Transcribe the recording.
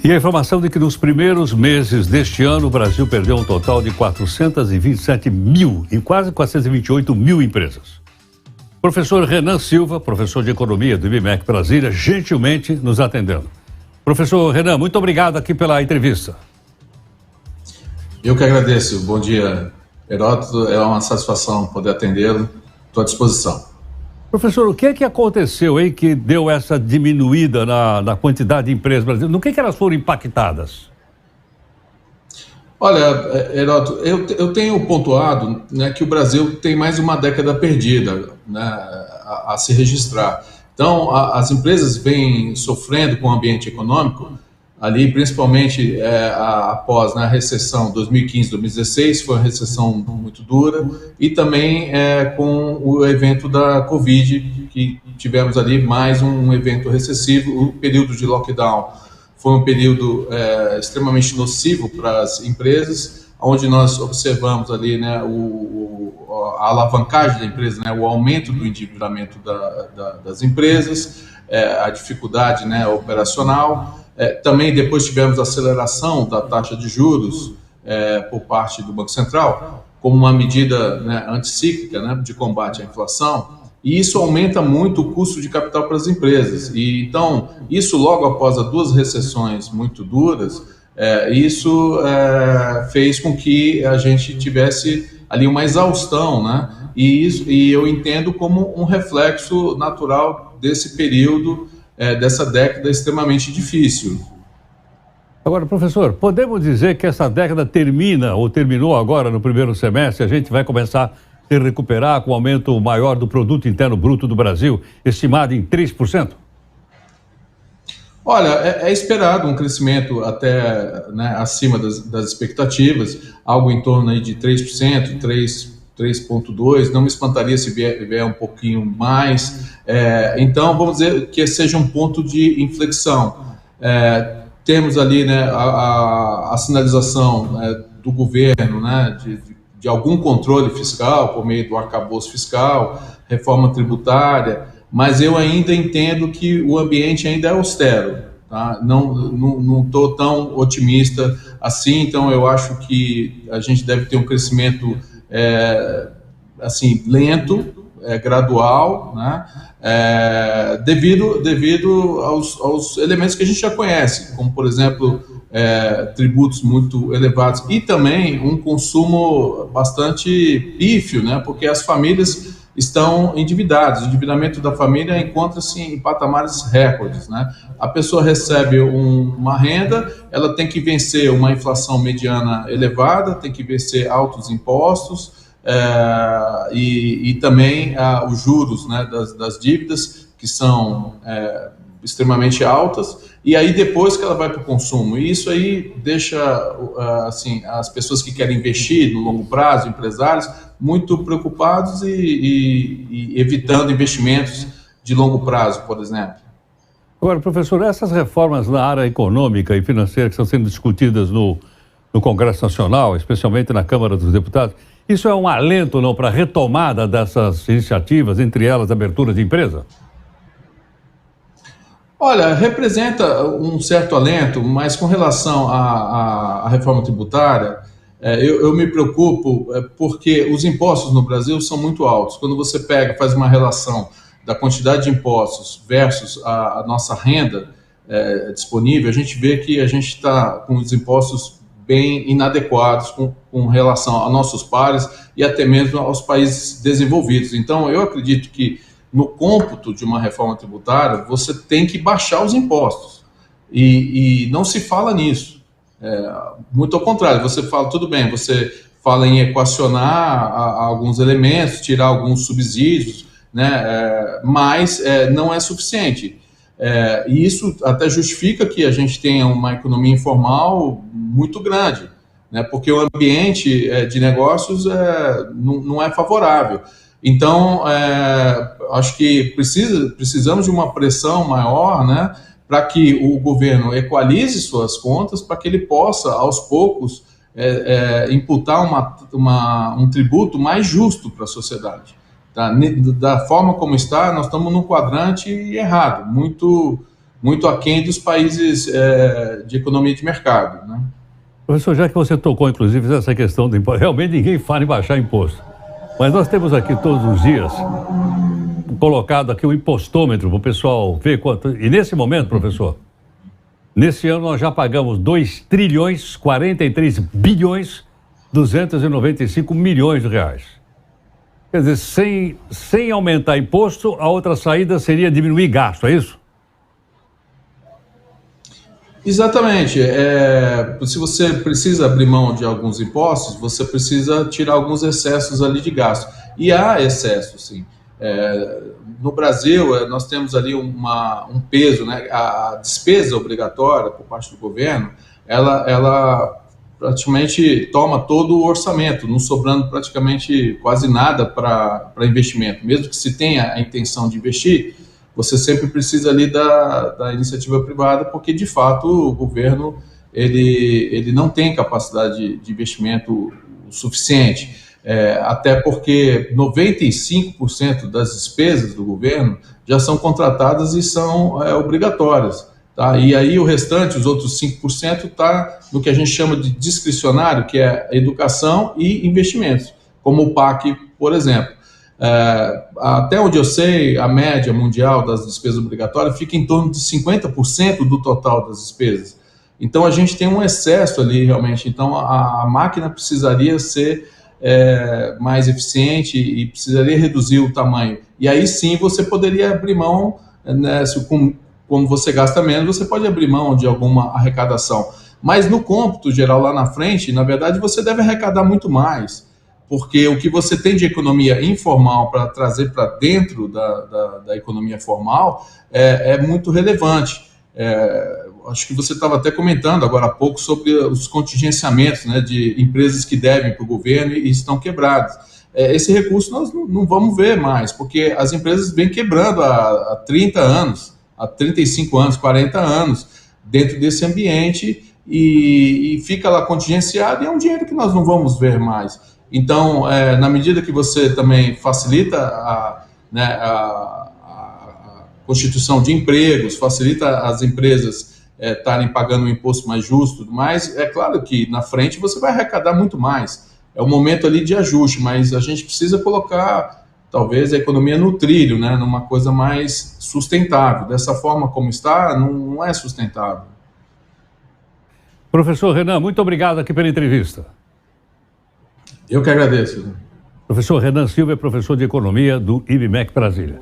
E a informação de que nos primeiros meses deste ano o Brasil perdeu um total de 427 mil e quase 428 mil empresas. Professor Renan Silva, professor de Economia do IBMEC Brasília, gentilmente nos atendendo. Professor Renan, muito obrigado aqui pela entrevista. Eu que agradeço. Bom dia, Heródoto. É uma satisfação poder atendê-lo. Estou à disposição. Professor, o que é que aconteceu aí que deu essa diminuída na quantidade de empresas brasileiras? No que elas foram impactadas? Olha, Heródoto, eu tenho pontuado, né, que o Brasil tem mais de uma década perdida, né, a se registrar. Então, as empresas vêm sofrendo com o ambiente econômico, ali principalmente após a recessão 2015-2016, foi uma recessão muito dura, e também com o evento da Covid, que tivemos ali mais um evento recessivo. O período de lockdown foi um período extremamente nocivo para as empresas, onde nós observamos ali, né, a alavancagem da empresa, né, o aumento do endividamento das empresas, a dificuldade, né, operacional. Também depois tivemos a aceleração da taxa de juros por parte do Banco Central, como uma medida, né, anticíclica, né, de combate à inflação, e isso aumenta muito o custo de capital para as empresas. E então, isso logo após as duas recessões muito duras, isso fez com que a gente tivesse ali uma exaustão, né? E eu entendo como um reflexo natural desse período, dessa década extremamente difícil. Agora, professor, podemos dizer que essa década termina ou terminou agora no primeiro semestre? A gente vai começar a se recuperar com o aumento maior do Produto Interno Bruto do Brasil, estimado em 3%? Olha, é esperado um crescimento até, né, acima das expectativas, algo em torno aí de 3%, 3,2%, não me espantaria se vier um pouquinho mais. Então, vamos dizer que seja um ponto de inflexão. Temos ali, né, a sinalização do governo, né, de algum controle fiscal por meio do arcabouço fiscal, reforma tributária, mas eu ainda entendo que o ambiente ainda é austero, tá? Não estou tão otimista assim, então eu acho que a gente deve ter um crescimento assim, lento, gradual, né? Devido aos elementos que a gente já conhece, como, por exemplo, tributos muito elevados e também um consumo bastante pífio, né? Porque as famílias estão endividadas. O endividamento da família encontra-se em patamares recordes, né? A pessoa recebe uma renda, ela tem que vencer uma inflação mediana elevada, tem que vencer altos impostos, e também os juros, né, das dívidas, que são extremamente altas, e aí depois que ela vai para o consumo. E isso aí deixa assim, as pessoas que querem investir no longo prazo, empresários, muito preocupados e evitando investimentos de longo prazo, por exemplo. Agora, professor, essas reformas na área econômica e financeira que estão sendo discutidas no Congresso Nacional, especialmente na Câmara dos Deputados, isso é um alento ou não para a retomada dessas iniciativas, entre elas a abertura de empresa? Olha, representa um certo alento, mas com relação à reforma tributária, eu me preocupo porque os impostos no Brasil são muito altos. Quando você faz uma relação da quantidade de impostos versus a nossa renda disponível, a gente vê que a gente está com os impostos bem inadequados com relação a nossos pares e até mesmo aos países desenvolvidos. Então, eu acredito que no cômputo de uma reforma tributária, você tem que baixar os impostos. E não se fala nisso. Muito ao contrário, você fala, tudo bem, você fala em equacionar alguns elementos, tirar alguns subsídios, né, mas não é suficiente. E isso até justifica que a gente tenha uma economia informal muito grande, né, porque o ambiente de negócios não é favorável. Então, acho que precisamos de uma pressão maior, né, para que o governo equalize suas contas, para que ele possa, aos poucos, imputar um tributo mais justo para a sociedade. Tá? Da forma como está, nós estamos num quadrante errado, muito muito aquém dos países de economia de mercado, né? Professor, já que você tocou, inclusive, nessa questão do imposto, realmente ninguém fala em baixar imposto. Mas nós temos aqui todos os dias colocado aqui o impostômetro para o pessoal ver quanto... E nesse momento, professor, nesse ano nós já pagamos 2 trilhões 43 bilhões 295 milhões de reais. Quer dizer, sem aumentar imposto, a outra saída seria diminuir gasto, é isso? Exatamente. Se você precisa abrir mão de alguns impostos, você precisa tirar alguns excessos ali de gasto. E há excessos, sim. No Brasil, nós temos ali um peso, né? A despesa obrigatória por parte do governo, ela praticamente toma todo o orçamento, não sobrando praticamente quase nada para investimento. Mesmo que se tenha a intenção de investir, você sempre precisa ali da iniciativa privada, porque de fato o governo ele não tem capacidade de investimento suficiente, até porque 95% das despesas do governo já são contratadas e são obrigatórias. Tá? E aí o restante, os outros 5%, está no que a gente chama de discricionário, que é educação e investimentos, como o PAC, por exemplo. Até onde eu sei, a média mundial das despesas obrigatórias fica em torno de 50% do total das despesas. Então a gente tem um excesso ali realmente. Então a máquina precisaria ser mais eficiente e precisaria reduzir o tamanho. E aí sim você poderia abrir mão, né, como você gasta menos, você pode abrir mão de alguma arrecadação. Mas no cômputo geral lá na frente, na verdade, você deve arrecadar muito mais, porque o que você tem de economia informal para trazer para dentro da economia formal é muito relevante. Acho que você estava até comentando agora há pouco sobre os contingenciamentos, né, de empresas que devem para o governo e estão quebradas. Esse recurso nós não vamos ver mais, porque as empresas vêm quebrando há 30 anos, há 35 anos, 40 anos, dentro desse ambiente e fica lá contingenciado, e é um dinheiro que nós não vamos ver mais. Então, na medida que você também facilita a constituição de empregos, facilita as empresas estarem pagando um imposto mais justo, mas é claro que na frente você vai arrecadar muito mais. É um momento ali de ajuste, mas a gente precisa colocar talvez a economia no trilho, né, numa coisa mais sustentável. Dessa forma como está, não é sustentável. Professor Renan, muito obrigado aqui pela entrevista. Eu que agradeço. Professor Renan Silva é professor de Economia do IBMEC Brasília.